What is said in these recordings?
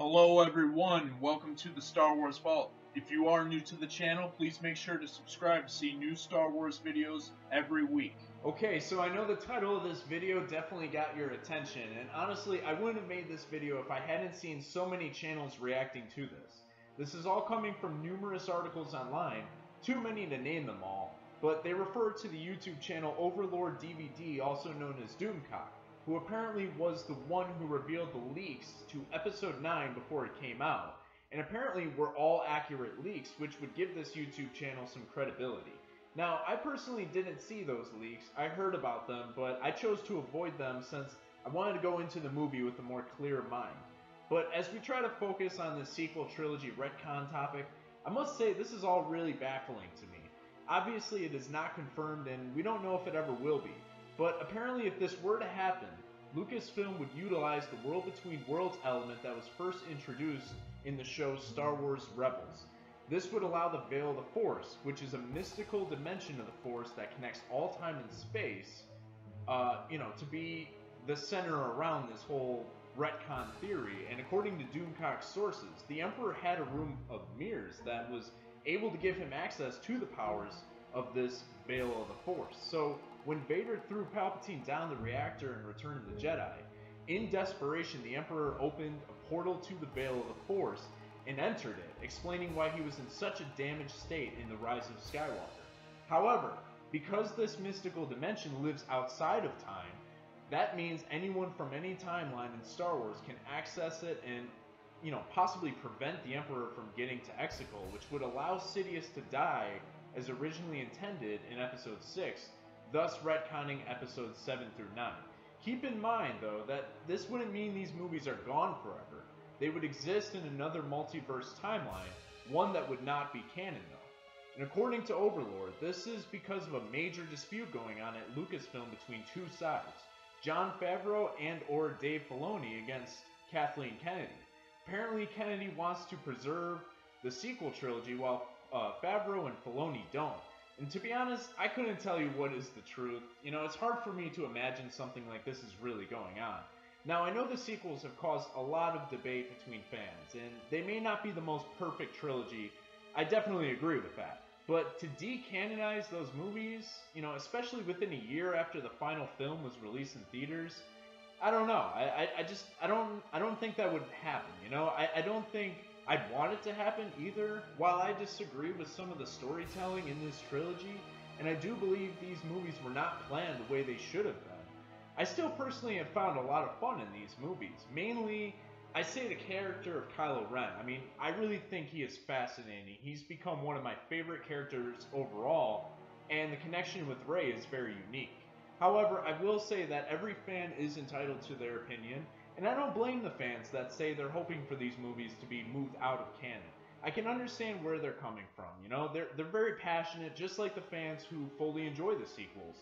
Hello everyone, welcome to the Star Wars Vault. If you are new to the channel, please make sure to subscribe to see new Star Wars videos every week. Okay, so I know the title of this video definitely got your attention, and honestly, I wouldn't have made this video if I hadn't seen so many channels reacting to this. This is all coming from numerous articles online, too many to name them all, but they refer to the YouTube channel Overlord DVD, also known as Doomcock, who apparently was the one who revealed the leaks to Episode 9 before it came out, and apparently were all accurate leaks, which would give this YouTube channel some credibility. Now, I personally didn't see those leaks, I heard about them, but I chose to avoid them since I wanted to go into the movie with a more clear mind. But as we try to focus on this sequel trilogy retcon topic, I must say this is all really baffling to me. Obviously it is not confirmed and we don't know if it ever will be, but apparently if this were to happen, Lucasfilm would utilize the World Between Worlds element that was first introduced in the show Star Wars Rebels. This would allow the Veil of the Force, which is a mystical dimension of the Force that connects all time and space, to be the center around this whole retcon theory. And according to Doomcock's sources, the Emperor had a room of mirrors that was able to give him access to the powers of this Veil of the Force. So when Vader threw Palpatine down the reactor in Return of the Jedi, in desperation the Emperor opened a portal to the Veil of the Force and entered it, explaining why he was in such a damaged state in The Rise of Skywalker. However, because this mystical dimension lives outside of time, that means anyone from any timeline in Star Wars can access it and, possibly prevent the Emperor from getting to Exegol, which would allow Sidious to die as originally intended in Episode 6, thus retconning Episodes 7 through 9. Keep in mind, though, that this wouldn't mean these movies are gone forever. They would exist in another multiverse timeline, one that would not be canon though. And according to Overlord, this is because of a major dispute going on at Lucasfilm between two sides, Jon Favreau and or Dave Filoni against Kathleen Kennedy. Apparently Kennedy wants to preserve the sequel trilogy while Favreau and Filoni don't. And to be honest, I couldn't tell you what is the truth. It's hard for me to imagine something like this is really going on. Now, I know the sequels have caused a lot of debate between fans, and they may not be the most perfect trilogy. I definitely agree with that. But to decanonize those movies, especially within a year after the final film was released in theaters, I don't know. I don't think that would happen. I don't think I'd want it to happen either. While I disagree with some of the storytelling in this trilogy, and I do believe these movies were not planned the way they should have been, I still personally have found a lot of fun in these movies. Mainly, I say the character of Kylo Ren. I really think he is fascinating. He's become one of my favorite characters overall, and the connection with Rey is very unique. However, I will say that every fan is entitled to their opinion, and I don't blame the fans that say they're hoping for these movies to be moved out of canon. I can understand where they're coming from, they're very passionate, just like the fans who fully enjoy the sequels.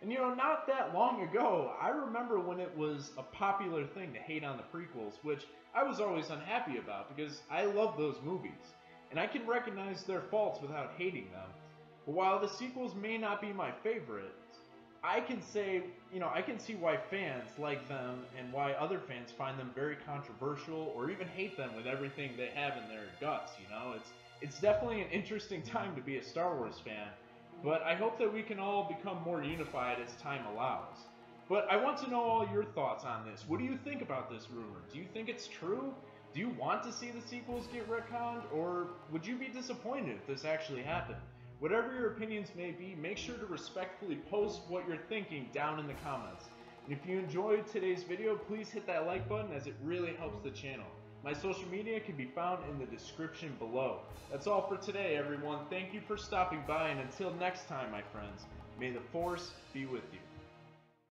And not that long ago, I remember when it was a popular thing to hate on the prequels, which I was always unhappy about because I love those movies. And I can recognize their faults without hating them. But while the sequels may not be my favorite, I can say, I can see why fans like them and why other fans find them very controversial or even hate them with everything they have in their guts, It's definitely an interesting time to be a Star Wars fan, but I hope that we can all become more unified as time allows. But I want to know all your thoughts on this. What do you think about this rumor? Do you think it's true? Do you want to see the sequels get retconned? Or would you be disappointed if this actually happened? Whatever your opinions may be, make sure to respectfully post what you're thinking down in the comments. And if you enjoyed today's video, please hit that like button as it really helps the channel. My social media can be found in the description below. That's all for today, everyone. Thank you for stopping by, and until next time, my friends, may the Force be with you.